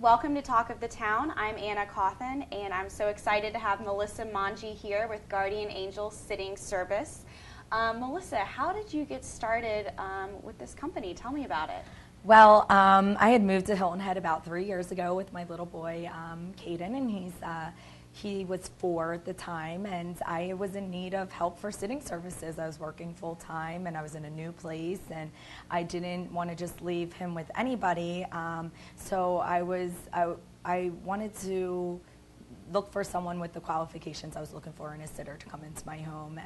welcome to Talk of the Town. I'm Anna Cawthon, and I'm so excited to have Melissa Monge here with Guardian Angels Sitting Service. Melissa, how did you get started with this company? Tell me about it. Well, I had moved to Hilton Head about 3 years ago with my little boy, Caden, and he was 4 at the time, and I was in need of help for sitting services. I was working full time, and I was in a new place, and I didn't want to just leave him with anybody. So I wanted to look for someone with the qualifications I was looking for in a sitter to come into my home.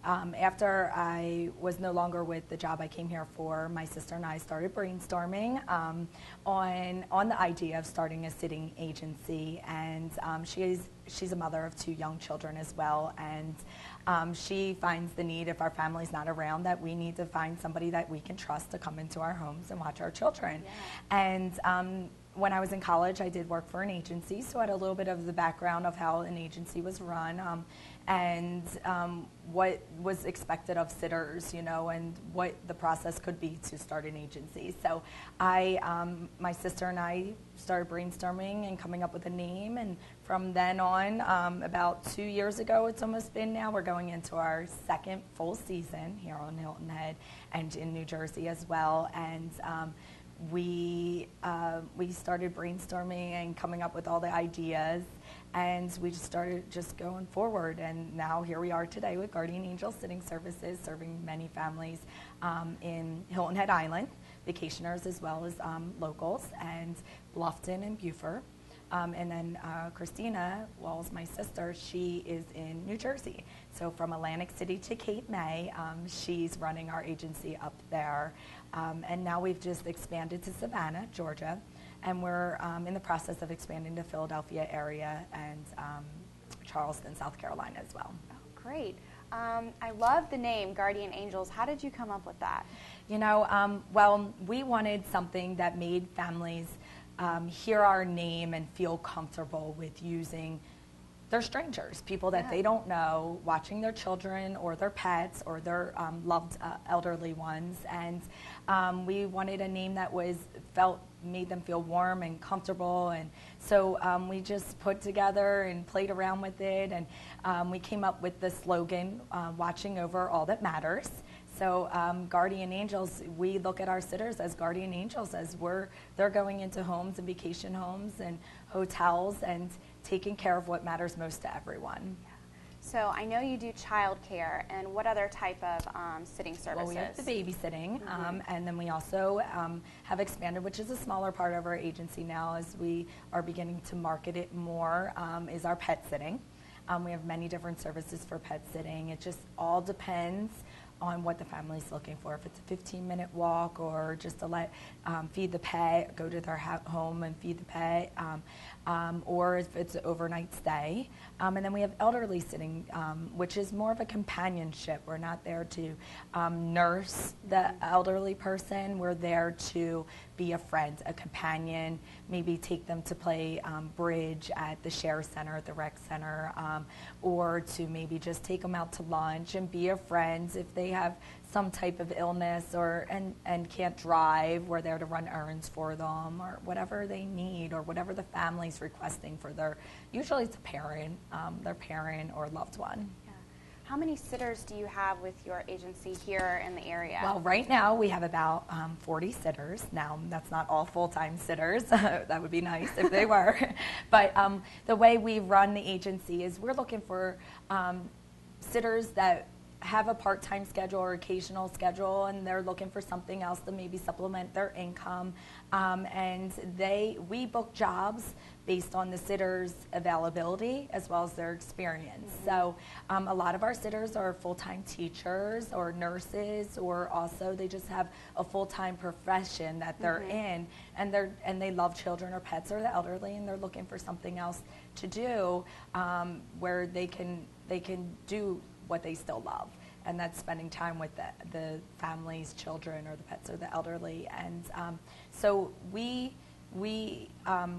And after I was no longer with the job I came here for, my sister and I started brainstorming on the idea of starting a sitting agency. And she's a mother of 2 young children as well. And she finds the need, if our family's not around, that we need to find somebody that we can trust to come into our homes and watch our children. Yeah. And when I was in college, I did work for an agency, so I had a little bit of the background of how an agency was run, and what was expected of sitters, and what the process could be to start an agency. So my sister and I started brainstorming and coming up with a name, and from then on, about 2 years ago, it's almost been now, we're going into our 2nd full season here on Hilton Head and in New Jersey as well. And we started brainstorming and coming up with all the ideas, and we just started just going forward. And now here we are today with Guardian Angels Sitting Services, serving many families in Hilton Head Island, vacationers as well as locals, and Bluffton and Beaufort. And then Christina Walls, my sister, she is in New Jersey. So from Atlantic City to Cape May, she's running our agency up there. And now we've just expanded to Savannah, Georgia, and we're in the process of expanding to Philadelphia area and Charleston, South Carolina as well. Oh, great. I love the name Guardian Angels. How did you come up with that? Well, we wanted something that made families hear our name and feel comfortable with using their strangers, people that they don't know, watching their children or their pets or their loved elderly ones. And we wanted a name that made them feel warm and comfortable. And so we just put together and played around with it, and we came up with the slogan, watching over all that matters. So Guardian Angels, we look at our sitters as guardian angels, as they're going into homes and vacation homes and hotels and taking care of what matters most to everyone. Yeah. So I know you do child care, and what other type of sitting services? Well, we have the babysitting, and then we also have expanded, which is a smaller part of our agency now as we are beginning to market it more, is our pet sitting. We have many different services for pet sitting. It just all depends on what the family's looking for. If it's a 15-minute walk, or just to feed the pet, go to their home and feed the pet, or if it's an overnight stay. And then we have elderly sitting, which is more of a companionship. We're not there to nurse the elderly person. We're there to be a friend, a companion, maybe take them to play bridge at the share center, at the rec center, or to maybe just take them out to lunch and be a friend. If they have some type of illness and can't drive, we're there to run errands for them, or whatever they need, or whatever the family's requesting for usually it's a parent, their parent or loved one. Yeah. How many sitters do you have with your agency here in the area? Well, right now we have about 40 sitters. Now, that's not all full-time sitters. That would be nice if they were. But the way we run the agency is we're looking for sitters that have a part-time schedule or occasional schedule, and they're looking for something else to maybe supplement their income. And we book jobs based on the sitter's availability as well as their experience. So a lot of our sitters are full-time teachers or nurses, or also they just have a full-time profession that they're in, and they love children or pets or the elderly, and they're looking for something else to do where they can do what they still love, and that's spending time with the family's children or the pets or the elderly. And so we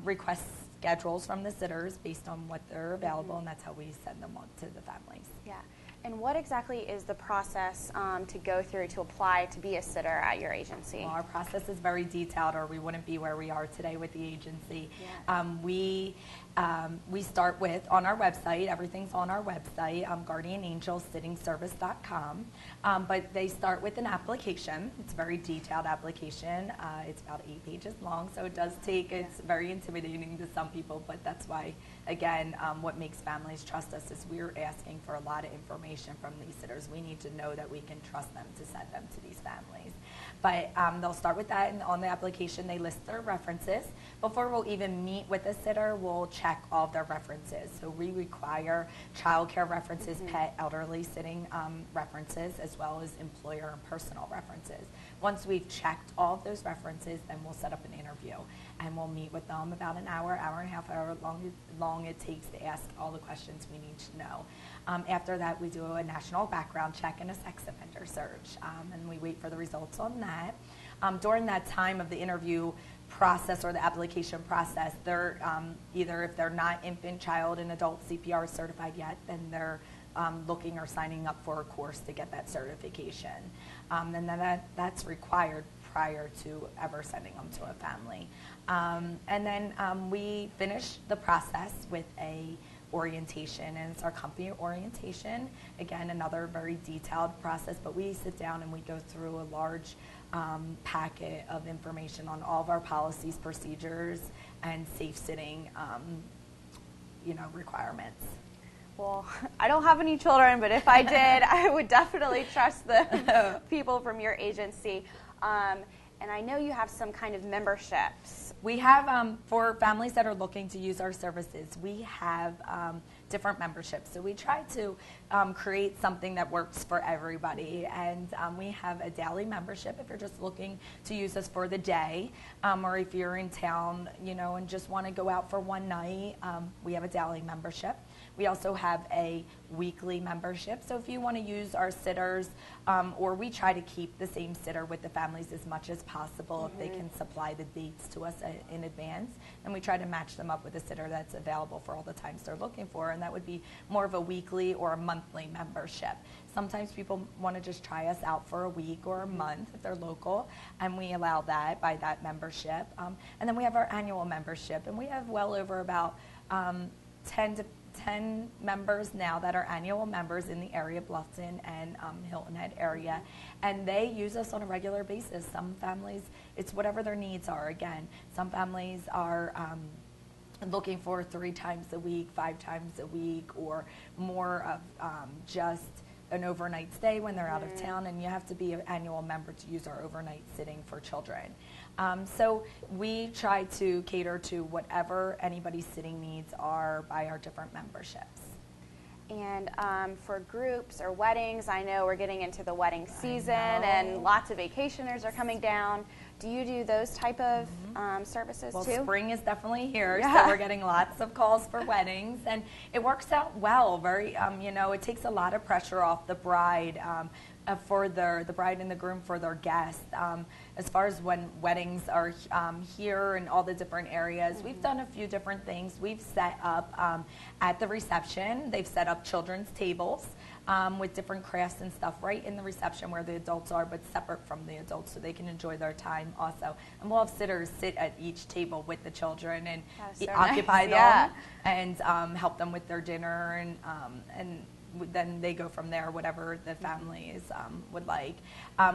request schedules from the sitters based on what they're available, and that's how we send them on to the families. Yeah. And what exactly is the process to go through to apply to be a sitter at your agency? Well, our process is very detailed, or we wouldn't be where we are today with the agency. Yeah. We start with, on our website, everything's on our website, guardianangelsittingservice.com, but they start with an application. It's a very detailed application. It's about 8 pages long, so it does take, it's very intimidating to some people, but that's why, again, what makes families trust us is we're asking for a lot of information from these sitters. We need to know that we can trust them to send them to these families. But they'll start with that, and on the application they list their references. Before we'll even meet with a sitter, we'll check all of their references. So we require child care references, pet, elderly sitting references, as well as employer and personal references. Once we've checked all of those references, then we'll set up an interview, and we'll meet with them about an hour, hour and a half, hour long it takes to ask all the questions we need to know. After that, we do a national background check and a sex offender search, and we wait for the results on that. During that time of the interview process or the application process, they're either, if they're not infant, child, and adult CPR certified yet, then they're looking or signing up for a course to get that certification. And then that's required prior to ever sending them to a family. And then we finish the process with a orientation, and it's our company orientation. Again, another very detailed process, but we sit down and we go through a large packet of information on all of our policies, procedures, and safe sitting requirements. Well, I don't have any children, but if I did, I would definitely trust the people from your agency. And I know you have some kind of memberships. We have, for families that are looking to use our services, we have different memberships. So we try to create something that works for everybody. And we have a daily membership if you're just looking to use us for the day, or if you're in town, and just want to go out for one night, we have a daily membership. We also have a weekly membership. So if you want to use our sitters, or we try to keep the same sitter with the families as much as possible if they can supply the dates to us in advance. And we try to match them up with a sitter that's available for all the times they're looking for. And that would be more of a weekly or a monthly membership. Sometimes people want to just try us out for a week or a month if they're local, and we allow that by that membership. And then we have our annual membership, and we have well over about 10 members now that are annual members in the area, Bluffton and Hilton Head area, and they use us on a regular basis. Some families, it's whatever their needs are. Again, some families are looking for 3 times a week, 5 times a week, or more of just an overnight stay when they're out of town, and you have to be an annual member to use our overnight sitting for children. So we try to cater to whatever anybody's sitting needs are by our different memberships. And for groups or weddings, I know we're getting into the wedding season and lots of vacationers are coming down. Do you do those type of services too? Well, spring is definitely here, so we're getting lots of calls for weddings, and it works out well. Very, it takes a lot of pressure off the bride for the bride and the groom for their guests. As far as when weddings are here in all the different areas, we've done a few different things. We've set up at the reception, they've set up children's tables with different crafts and stuff right in the reception where the adults are, but separate from the adults so they can enjoy their time also. And we'll have sitters sit at each table with the children and occupy them and help them with their dinner, and then they go from there, whatever the families would like.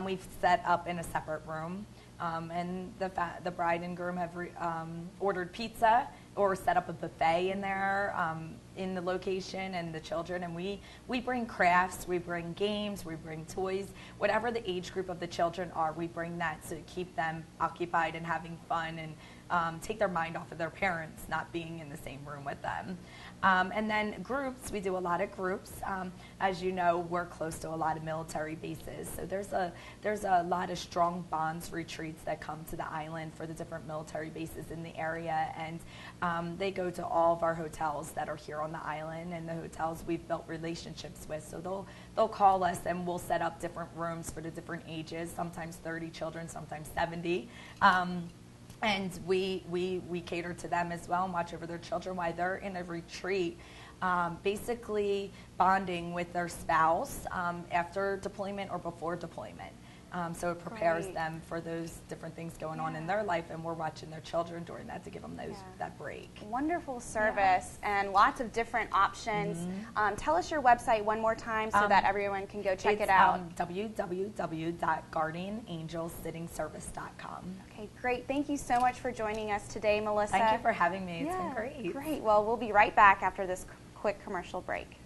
We've set up in a separate room, and the bride and groom have ordered pizza or set up a buffet in there in the location, and the children, and we bring crafts, we bring games, we bring toys, whatever the age group of the children are, we bring that to keep them occupied and having fun and take their mind off of their parents not being in the same room with them. And then groups, we do a lot of groups. As you know, we're close to a lot of military bases, so there's a lot of strong bonds retreats that come to the island for the different military bases in the area, and they go to all of our hotels that are here on the island, and the hotels we've built relationships with, so they'll call us and we'll set up different rooms for the different ages, sometimes 30 children, sometimes 70. And we cater to them as well and watch over their children while they're in a retreat, basically bonding with their spouse after deployment or before deployment. So it prepares them for those different things going on in their life, and we're watching their children during that to give them that break. Wonderful service and lots of different options. Tell us your website one more time so that everyone can go check it out. www.guardianangelsittingservice.com. Okay, great. Thank you so much for joining us today, Melissa. Thank you for having me. It's been great. Great. Well, we'll be right back after this quick commercial break.